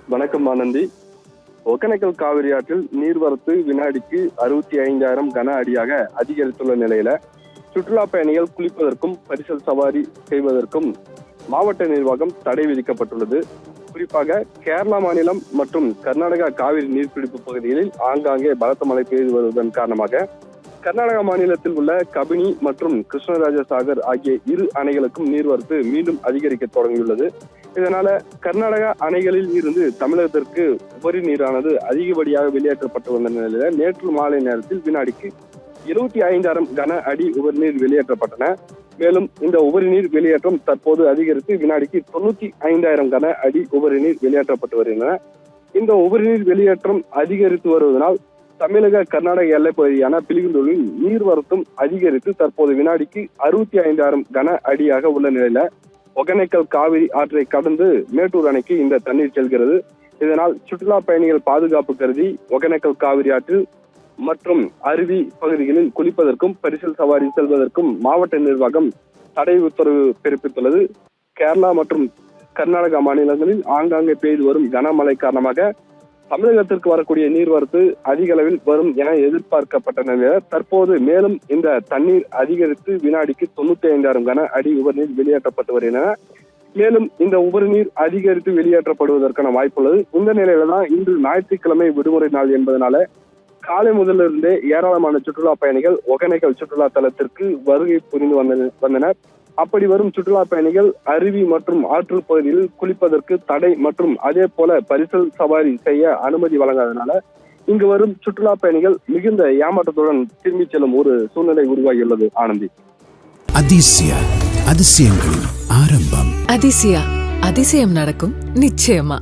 வணக்கம் ஆனந்தி. ஒகேனக்கல் காவிரி ஆற்றில் நீர்வரத்து வினாடிக்கு 65,000 கன அடியாக அதிகரித்துள்ள நிலையில சுற்றுலா பயணிகள் குளிப்பதற்கும் பரிசல் சவாரி செய்வதற்கும் மாவட்ட நிர்வாகம் தடை விதிக்கப்பட்டுள்ளது. குறிப்பாக கேரளா மாநிலம் மற்றும் கர்நாடகா காவிரி நீர்பிடிப்பு பகுதிகளில் ஆங்காங்கே பலத்த மழை பெய்து வருவதன் காரணமாக கர்நாடகா மாநிலத்தில் உள்ள கபினி மற்றும் கிருஷ்ணராஜ சாகர் ஆகிய இரு அணைகளுக்கும் நீர்வரத்து மீண்டும் அதிகரிக்க தொடங்கியுள்ளது. இதனால கர்நாடகா அணைகளில் இருந்து தமிழகத்திற்கு உபரி நீரானது அதிகப்படியாக வெளியேற்றப்பட்டு வந்த நிலையில நேற்று மாலை நேரத்தில் வினாடிக்கு 75,000 கன அடி உபரி நீர் வெளியேற்றப்பட்டன. மேலும் இந்த உபரி நீர் வெளியேற்றம் தற்போது அதிகரித்து வினாடிக்கு 95,000 கன அடி உபரி நீர் வெளியேற்றப்பட்டு வருகின்றன. இந்த உபரி நீர் வெளியேற்றம் அதிகரித்து வருவதனால் தமிழக கர்நாடக எல்லைப் பகுதியான பிலிகுண்டூரில் நீர்வரத்தும் அதிகரித்து தற்போது வினாடிக்கு 65,000 கன அடியாக உள்ள நிலையில ஒகேனக்கல் காவிரி ஆற்றை கடந்து மேட்டூர் அணைக்கு இந்த தண்ணீர் செல்கிறது. இதனால் சுற்றுலா பயணிகள் பாதுகாப்பு கருதி ஒகேனக்கல் காவிரி ஆற்றில் மற்றும் அருவி பகுதிகளில் குளிப்பதற்கும் பரிசல் சவாரி செல்வதற்கும் மாவட்ட நிர்வாகம் தடை உத்தரவு பிறப்பித்துள்ளது. கேரளா மற்றும் கர்நாடகா மாநிலங்களில் ஆங்காங்கே பெய்து வரும் கனமழை காரணமாக தமிழகத்திற்கு வரக்கூடிய நீர்வரத்து அதிக அளவில் வரும் என எதிர்பார்க்கப்பட்ட நிலையில் தற்போது மேலும் இந்த தண்ணீர் அதிகரித்து வினாடிக்கு 95,000 கன அடி உபரிநீர் வெளியேற்றப்பட்டு வருகின்றன. மேலும் இந்த உபரிநீர் அதிகரித்து வெளியேற்றப்படுவதற்கான வாய்ப்புள்ளது. இந்த நிலையில தான் இன்று ஞாயிற்றுக்கிழமை விடுமுறை நாள் என்பதனால காலை முதலிருந்தே ஏராளமான சுற்றுலா பயணிகள் ஒகேனக்கல் சுற்றுலா தலத்திற்கு வருகை புரிந்து வந்தனர். அப்படி வரும் சுற்றுலா பயணிகள் அருவி மற்றும் ஆற்று பகுதியில் குளிப்பதற்கு தடை மற்றும் அதே போல பரிசல் சவாரி செய்ய அனுமதி வழங்காதனால இங்கு வரும் சுற்றுலா பயணிகள் மிகுந்த ஏமாற்றத்துடன் திரும்பி செல்லும் ஒரு சூழ்நிலை உருவாகியுள்ளது. ஆனந்தி. அதிசயங்களின் ஆரம்பம். அதிசயம் நடக்கும் நிச்சயமா.